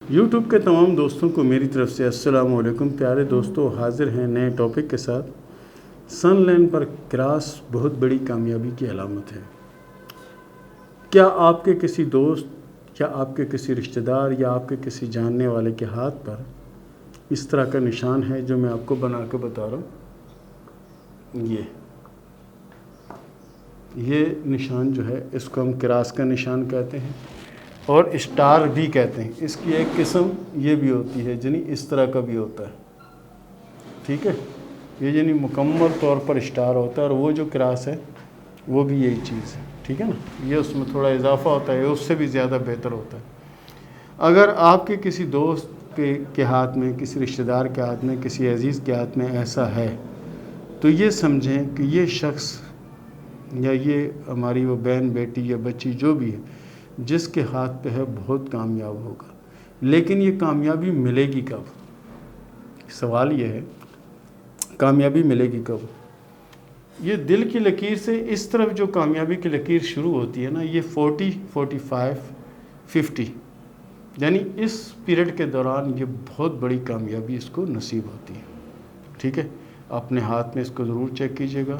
YouTube کے تمام دوستوں کو میری طرف سے السلام علیکم۔ پیارے دوستوں، حاضر ہیں نئے ٹاپک کے ساتھ۔ سن لین پر کراس بہت بڑی کامیابی کی علامت ہے۔ کیا آپ کے کسی دوست یا آپ کے کسی رشتہ دار یا آپ کے کسی جاننے والے کے ہاتھ پر اس طرح کا نشان ہے جو میں آپ کو بنا کے بتا رہا ہوں؟ یہ نشان جو ہے اس کو ہم کراس کا نشان کہتے ہیں اور اسٹار بھی کہتے ہیں۔ اس کی ایک قسم یہ بھی ہوتی ہے، یعنی اس طرح کا بھی ہوتا ہے، ٹھیک ہے۔ یہ یعنی مکمل طور پر اسٹار ہوتا ہے، اور وہ جو کراس ہے وہ بھی یہی چیز ہے، ٹھیک ہے نا۔ یہ اس میں تھوڑا اضافہ ہوتا ہے، اس سے بھی زیادہ بہتر ہوتا ہے۔ اگر آپ کے کسی دوست کے ہاتھ میں، کسی رشتہ دار کے ہاتھ میں، کسی عزیز کے ہاتھ میں ایسا ہے تو یہ سمجھیں کہ یہ شخص یا یہ ہماری وہ بہن، بیٹی یا بچی جو بھی ہے جس کے ہاتھ پہ ہے بہت کامیاب ہوگا۔ لیکن یہ کامیابی ملے گی کب؟ سوال یہ ہے، کامیابی ملے گی کب؟ یہ دل کی لکیر سے اس طرف جو کامیابی کی لکیر شروع ہوتی ہے نا، یہ 40، 45، 50، یعنی اس پیریڈ کے دوران یہ بہت بڑی کامیابی اس کو نصیب ہوتی ہے، ٹھیک ہے۔ اپنے ہاتھ میں اس کو ضرور چیک کیجیے گا۔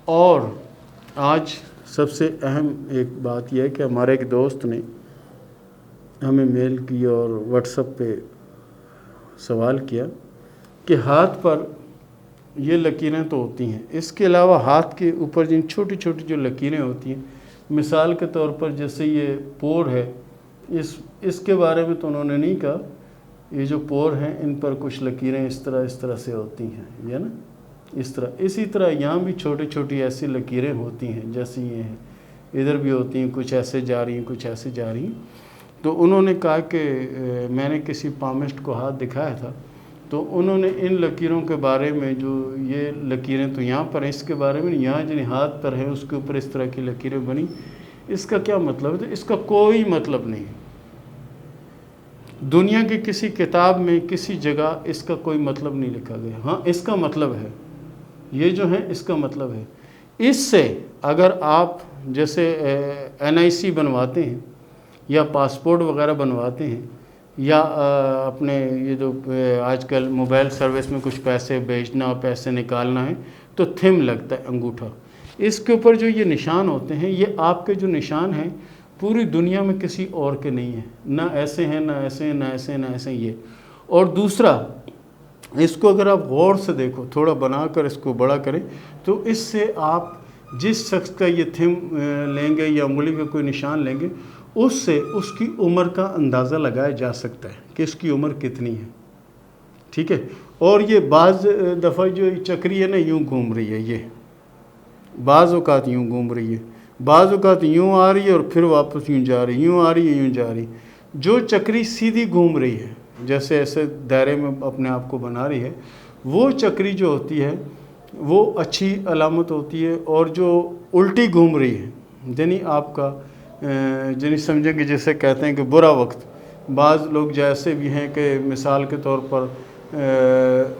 اور آج سب سے اہم ایک بات یہ ہے کہ ہمارے ایک دوست نے ہمیں میل کی اور واٹس ایپ پہ سوال کیا کہ ہاتھ پر یہ لکیریں تو ہوتی ہیں، اس کے علاوہ ہاتھ کے اوپر جن چھوٹی چھوٹی جو لکیریں ہوتی ہیں، مثال کے طور پر جیسے یہ پور ہے، اس کے بارے میں تو انہوں نے نہیں کہا۔ یہ جو پور ہیں ان پر کچھ لکیریں اس طرح سے ہوتی ہیں، یہ نا اسی طرح یہاں بھی چھوٹی چھوٹی ایسی لکیریں ہوتی ہیں جیسے یہ ہیں، ادھر بھی ہوتی ہیں، کچھ ایسے جا رہی ہیں، کچھ ایسے جا رہی ہیں۔ تو انہوں نے کہا کہ میں نے کسی پامسٹ کو ہاتھ دکھایا تھا، تو انہوں نے ان لکیروں کے بارے میں، جو یہ لکیریں تو یہاں پر ہیں، اس کے بارے میں یہاں جن ہاتھ پر ہیں اس کے اوپر اس طرح کی لکیریں بنی، اس کا کیا مطلب ہے؟ تو اس کا کوئی مطلب نہیں ہے۔ دنیا کی کسی کتاب میں کسی جگہ اس کا کوئی مطلب نہیں لکھا گیا۔ ہاں، اس کا مطلب ہے، یہ جو ہے اس کا مطلب ہے۔ اس سے اگر آپ جیسے NIC بنواتے ہیں یا پاسپورٹ وغیرہ بنواتے ہیں، یا اپنے یہ جو آج کل موبائل سروس میں کچھ پیسے بھیجنا، پیسے نکالنا ہے، تو تھم لگتا ہے انگوٹھا، اس کے اوپر جو یہ نشان ہوتے ہیں، یہ آپ کے جو نشان ہیں پوری دنیا میں کسی اور کے نہیں ہیں، نہ ایسے ہیں، نہ ایسے ہیں، نہ ایسے ہیں، نہ ایسے ہیں یہ۔ اور دوسرا، اس کو اگر آپ غور سے دیکھو، تھوڑا بنا کر اس کو بڑا کریں، تو اس سے آپ جس شخص کا یہ تھم لیں گے یا انگلی کا کوئی نشان لیں گے، اس سے اس کی عمر کا اندازہ لگایا جا سکتا ہے کہ اس کی عمر کتنی ہے، ٹھیک ہے۔ اور یہ بعض دفعہ جو چکری ہے نا، یوں گھوم رہی ہے، یہ بعض اوقات یوں گھوم رہی ہے، بعض اوقات یوں آ رہی ہے اور پھر واپس یوں جا رہی ہے، یوں آ رہی ہے، یوں جا رہی ہے۔ جو چکری سیدھی گھوم رہی ہے، جیسے ایسے دائرے میں اپنے آپ کو بنا رہی ہے، وہ چکری جو ہوتی ہے وہ اچھی علامت ہوتی ہے۔ اور جو الٹی گھوم رہی ہے، یعنی آپ کا یعنی سمجھیں کہ جیسے کہتے ہیں کہ برا وقت، بعض لوگ جیسے بھی ہیں کہ مثال کے طور پر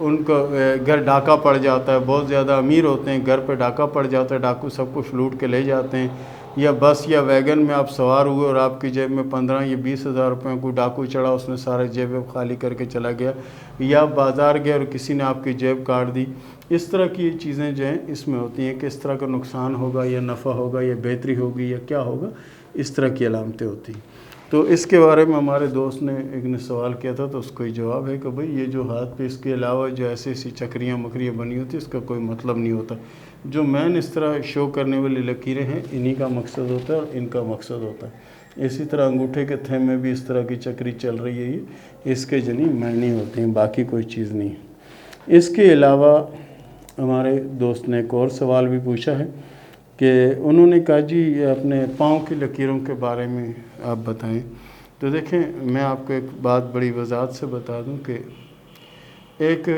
ان کا گھر ڈاکہ پڑ جاتا ہے، بہت زیادہ امیر ہوتے ہیں، گھر پہ ڈاکہ پڑ جاتا ہے، ڈاکو سب کچھ لوٹ کے لے جاتے ہیں، یا بس یا ویگن میں آپ سوار ہوئے اور آپ کی جیب میں 15 یا 20 ہزار روپے کو ڈاکو چڑھا، اس نے سارے جیبیں خالی کر کے چلا گیا، یا بازار گئے اور کسی نے آپ کی جیب کاٹ دی۔ اس طرح کی چیزیں جو ہیں اس میں ہوتی ہیں کہ اس طرح کا نقصان ہوگا یا نفع ہوگا یا بہتری ہوگی یا کیا ہوگا، اس طرح کی علامتیں ہوتی ہیں۔ تو اس کے بارے میں ہمارے دوست نے ایک نے سوال کیا تھا، تو اس کو یہ جواب ہے کہ بھئی یہ جو ہاتھ پہ اس کے علاوہ جو ایسی چکریاں مکریاں بنی ہوتی ہیں، اس کا کوئی مطلب نہیں ہوتا۔ جو مین اس طرح شو کرنے والی لکیریں ہیں، انہی کا مقصد ہوتا ہے اور ان کا مقصد ہوتا ہے۔ اسی طرح انگوٹھے کے تھے میں بھی اس طرح کی چکری چل رہی ہے، یہ اس کے جنی معنی ہوتے ہیں، باقی کوئی چیز نہیں ہے۔ اس کے علاوہ ہمارے دوست نے ایک اور سوال بھی پوچھا ہے کہ انہوں نے کہا جی اپنے پاؤں کی لکیروں کے بارے میں آپ بتائیں۔ تو دیکھیں، میں آپ کو ایک بات بڑی وضاحت سے بتا دوں کہ ایک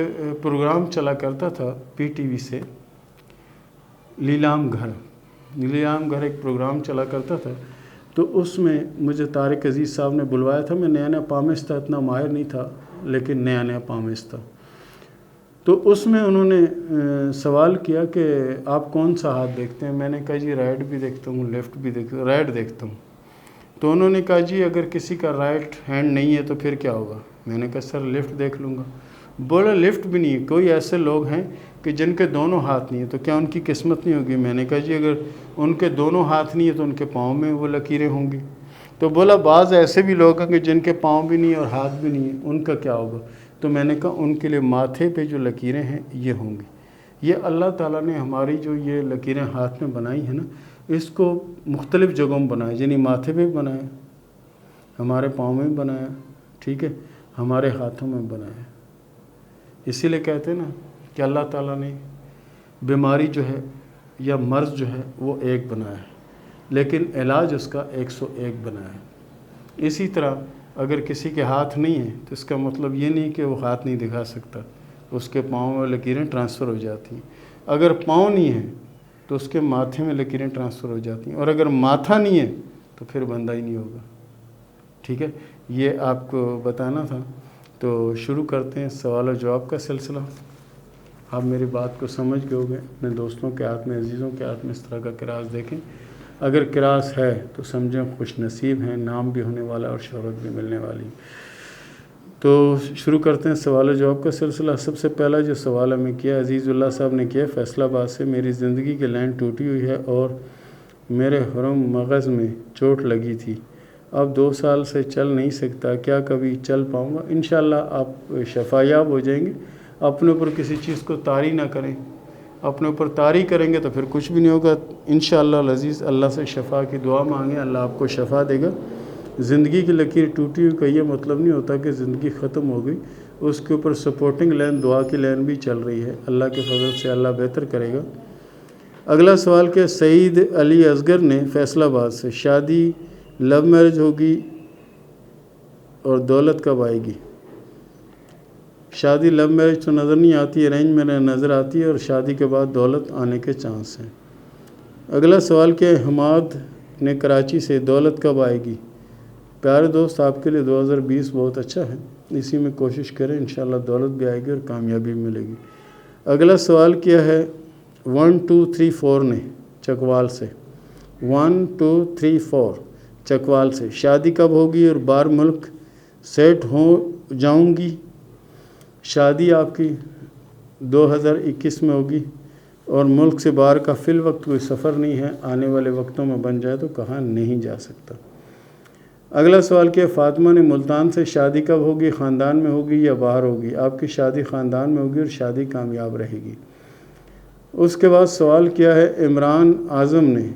پروگرام چلا کرتا تھا PTV سے، لیلام گھر ایک پروگرام چلا کرتا تھا۔ تو اس میں مجھے طارق عزیز صاحب نے بلوایا تھا، میں نیا پامست تھا، اتنا ماہر نہیں تھا، لیکن نیا پامست تھا۔ تو اس میں انہوں نے سوال کیا کہ آپ کون سا ہاتھ دیکھتے ہیں؟ میں نے کہا جی رائٹ بھی دیکھتا ہوں، لیفٹ بھی دیکھتا ہوں، رائٹ دیکھتا ہوں۔ تو انہوں نے کہا جی اگر کسی کا رائٹ ہینڈ نہیں ہے تو پھر کیا ہوگا؟ میں نے کہا سر لفٹ دیکھ لوں گا۔ بولا لفٹ بھی نہیں ہے، کوئی ایسے لوگ ہیں کہ جن کے دونوں ہاتھ نہیں ہیں، تو کیا ان کی قسمت نہیں ہوگی؟ میں نے کہا جی اگر ان کے دونوں ہاتھ نہیں ہیں تو ان کے پاؤں میں وہ لکیریں ہوں گی۔ تو بولا بعض ایسے بھی لوگ ہیں کہ جن کے پاؤں بھی نہیں ہیں اور ہاتھ بھی نہیں ہیں، ان کا کیا ہوگا؟ تو میں نے کہا ان کے لیے ماتھے پہ جو لکیریں ہیں یہ ہوں گی۔ یہ اللہ تعالیٰ نے ہماری جو یہ لکیریں ہاتھ میں بنائی ہیں نا، اس کو مختلف جگہوں میں بنایا، یعنی ماتھے پہ بھی بنایا، ہمارے پاؤں میں بھی بنایا، ٹھیک ہے، ہمارے ہاتھوں میں بنایا۔ اسی لیے کہتے ہیں نا کہ اللہ تعالیٰ نے بیماری جو ہے یا مرض جو ہے وہ ایک بنایا ہے، لیکن علاج اس کا 101 بنایا ہے۔ اسی طرح اگر کسی کے ہاتھ نہیں ہیں تو اس کا مطلب یہ نہیں کہ وہ ہاتھ نہیں دکھا سکتا، اس کے پاؤں میں لکیریں ٹرانسفر ہو جاتی ہیں۔ اگر پاؤں نہیں ہیں تو اس کے ماتھے میں لکیریں ٹرانسفر ہو جاتی ہیں، اور اگر ماتھا نہیں ہے تو پھر بندہ ہی نہیں ہوگا، ٹھیک ہے۔ یہ آپ کو بتانا تھا۔ تو شروع کرتے ہیں سوال و جواب کا سلسلہ۔ آپ میری بات کو سمجھ گئے ہوگے۔ اپنے دوستوں کے ہاتھ میں، عزیزوں کے ہاتھ میں اس طرح کا کراس دیکھیں، اگر کراس ہے تو سمجھیں خوش نصیب ہیں، نام بھی ہونے والا اور شہرت بھی ملنے والی۔ تو شروع کرتے ہیں سوال و جواب کا سلسلہ۔ سب سے پہلا جو سوال ہمیں کیا عزیز اللہ صاحب نے کیا، فیصلہ آباد سے، میری زندگی کی لائن ٹوٹی ہوئی ہے اور میرے حرم مغز میں چوٹ لگی تھی، اب 2 سال سے چل نہیں سکتا، کیا کبھی چل پاؤں گا؟ انشاءاللہ آپ شفایاب ہو جائیں گے۔ اپنے اوپر کسی چیز کو طاری نہ کریں، اپنے اوپر طاری کریں گے تو پھر کچھ بھی نہیں ہوگا۔ انشاءاللہ العزیز اللہ سے شفا کی دعا مانگیں، اللہ آپ کو شفا دے گا۔ زندگی کی لکیر ٹوٹی ہوئی کا یہ مطلب نہیں ہوتا کہ زندگی ختم ہو گئی، اس کے اوپر سپورٹنگ لائن، دعا کی لائن بھی چل رہی ہے، اللہ کے فضل سے اللہ بہتر کرے گا۔ اگلا سوال کہ سعید علی اصغر نے فیصلہ آباد سے، شادی لو میرج ہوگی اور دولت کب آئے گی؟ شادی لو میرج تو نظر نہیں آتی، ارینج میرج نظر آتی ہے، اور شادی کے بعد دولت آنے کے چانس ہیں۔ اگلا سوال کہ حماد نے کراچی سے، دولت کب آئے گی؟ پیارے دوست آپ کے لیے 2020 بہت اچھا ہے، اسی میں کوشش کریں، انشاءاللہ دولت بھی آئے گی اور کامیابی بھی ملے گی۔ اگلا سوال کیا ہے 1234 نے چکوال سے، 1234 چکوال سے، شادی کب ہوگی اور باہر ملک سیٹ ہو جاؤں گی؟ شادی آپ کی 2021 میں ہوگی، اور ملک سے باہر کا فی الوقت کوئی سفر نہیں ہے، آنے والے وقتوں میں بن جائے تو کہاں نہیں جا سکتا۔ اگلا سوال کیا فاطمہ نے ملتان سے، شادی کب ہوگی؟ خاندان میں ہوگی یا باہر ہوگی؟ آپ کی شادی خاندان میں ہوگی اور شادی کامیاب رہے گی۔ اس کے بعد سوال کیا ہے عمران اعظم نے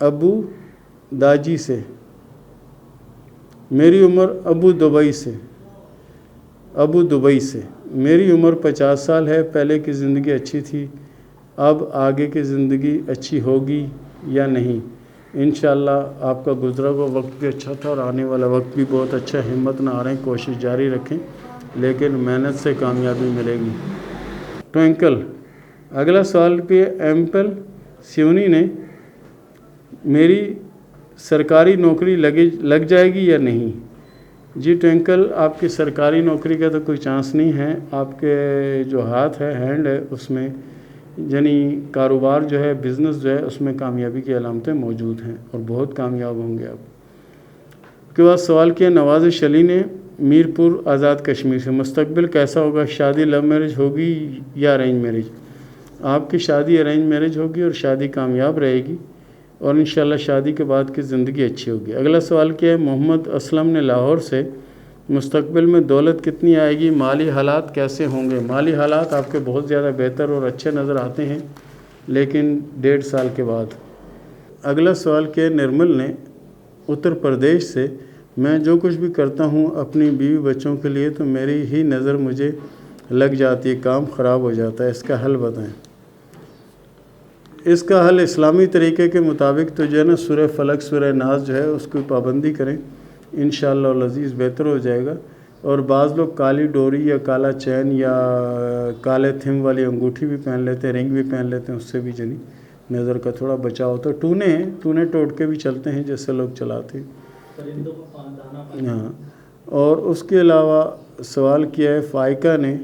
ابو داجی سے، میری عمر ابو دبئی سے، میری عمر 50 سال ہے، پہلے کی زندگی اچھی تھی، اب آگے کی زندگی اچھی ہوگی یا نہیں؟ انشاءاللہ آپ کا گزرا ہوا وقت بھی اچھا تھا اور آنے والا وقت بھی بہت اچھا، ہمت نہ ہاریں، کوشش جاری رکھیں، لیکن محنت سے کامیابی ملے گی۔ ٹوئنکل اگلا سوال پہ ایمپل سیونی نے، میری سرکاری نوکری لگ جائے گی یا نہیں؟ جی ٹوئنکل آپ کی سرکاری نوکری کا تو کوئی چانس نہیں ہے، آپ کے جو ہاتھ ہے، ہینڈ ہے، اس میں یعنی کاروبار جو ہے، بزنس جو ہے، اس میں کامیابی کی علامتیں موجود ہیں اور بہت کامیاب ہوں گے آپ۔ اس کے بعد سوال کیا نواز شلی نے میرپور آزاد کشمیر سے، مستقبل کیسا ہوگا؟ شادی لو میرج ہوگی یا ارینج میرج؟ آپ کی شادی ارینج میرج ہوگی اور شادی کامیاب رہے گی، اور انشاءاللہ شادی کے بعد کی زندگی اچھی ہوگی۔ اگلا سوال کیا ہے محمد اسلم نے لاہور سے، مستقبل میں دولت کتنی آئے گی؟ مالی حالات کیسے ہوں گے؟ مالی حالات آپ کے بہت زیادہ بہتر اور اچھے نظر آتے ہیں، لیکن 1.5 سال کے بعد۔ اگلا سوال کیا نرمل نے اتر پردیش سے، میں جو کچھ بھی کرتا ہوں اپنی بیوی بچوں کے لیے تو میری ہی نظر مجھے لگ جاتی ہے، کام خراب ہو جاتا ہے، اس کا حل بتائیں۔ اس کا حل اسلامی طریقے کے مطابق تو جو ہے نا سورہ فلق، سورہ ناس جو ہے اس کی پابندی کریں، انشاءاللہ العزیز بہتر ہو جائے گا۔ اور بعض لوگ کالی ڈوری یا کالا چین یا کالے تھم والی انگوٹھی بھی پہن لیتے ہیں، رنگ بھی پہن لیتے ہیں، اس سے بھی جنی نظر کا تھوڑا بچاؤ ہوتا ہے۔ ٹونے ٹوٹ کے بھی چلتے ہیں جیسے لوگ چلاتے ہیں، ہاں۔ اور اس کے علاوہ سوال کیا ہے فائقہ نے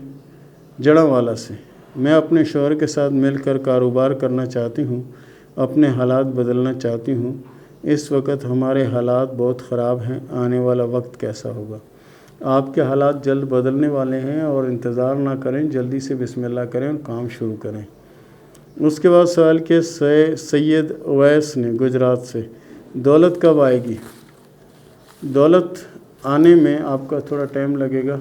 جڑاں والا سے، میں اپنے شوہر کے ساتھ مل کر کاروبار کرنا چاہتی ہوں، اپنے حالات بدلنا چاہتی ہوں۔ اس وقت ہمارے حالات بہت خراب ہیں، آنے والا وقت کیسا ہوگا؟ آپ کے حالات جلد بدلنے والے ہیں اور انتظار نہ کریں، جلدی سے بسم اللہ کریں اور کام شروع کریں۔ اس کے بعد سوال کیا سید اویس نے گجرات سے، دولت کب آئے گی؟ دولت آنے میں آپ کا تھوڑا ٹائم لگے گا،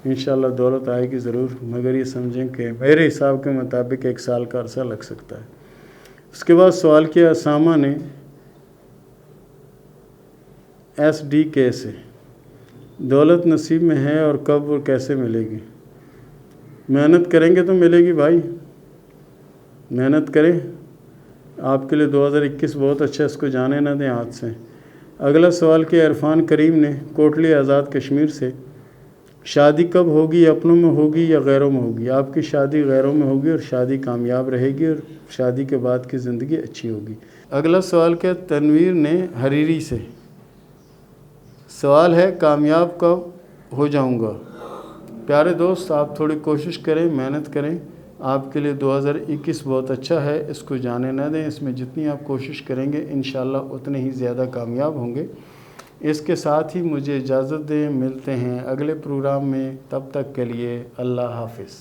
انشاءاللہ دولت آئے گی ضرور، مگر یہ سمجھیں کہ میرے حساب کے مطابق 1 سال کا عرصہ لگ سکتا ہے۔ اس کے بعد سوال کیا اسامہ نے SDK سے، دولت نصیب میں ہے اور کب اور کیسے ملے گی؟ محنت کریں گے تو ملے گی بھائی، محنت کریں۔ آپ کے لیے 2021 بہت اچھا، اس کو جانے نہ دیں ہاتھ سے۔ اگلا سوال کیا عرفان کریم نے کوٹلی آزاد کشمیر سے، شادی کب ہوگی؟ اپنوں میں ہوگی یا غیروں میں ہوگی؟ آپ کی شادی غیروں میں ہوگی اور شادی کامیاب رہے گی اور شادی کے بعد کی زندگی اچھی ہوگی۔ اگلا سوال کیا تنویر نے حریری سے، سوال ہے کامیاب کب ہو جاؤں گا؟ پیارے دوست، آپ تھوڑی کوشش کریں، محنت کریں، آپ کے لیے 2021 بہت اچھا ہے، اس کو جانے نہ دیں۔ اس میں جتنی آپ کوشش کریں گے انشاءاللہ اتنے ہی زیادہ کامیاب ہوں گے۔ اس کے ساتھ ہی مجھے اجازت دیں، ملتے ہیں اگلے پروگرام میں، تب تک کے لیے اللہ حافظ۔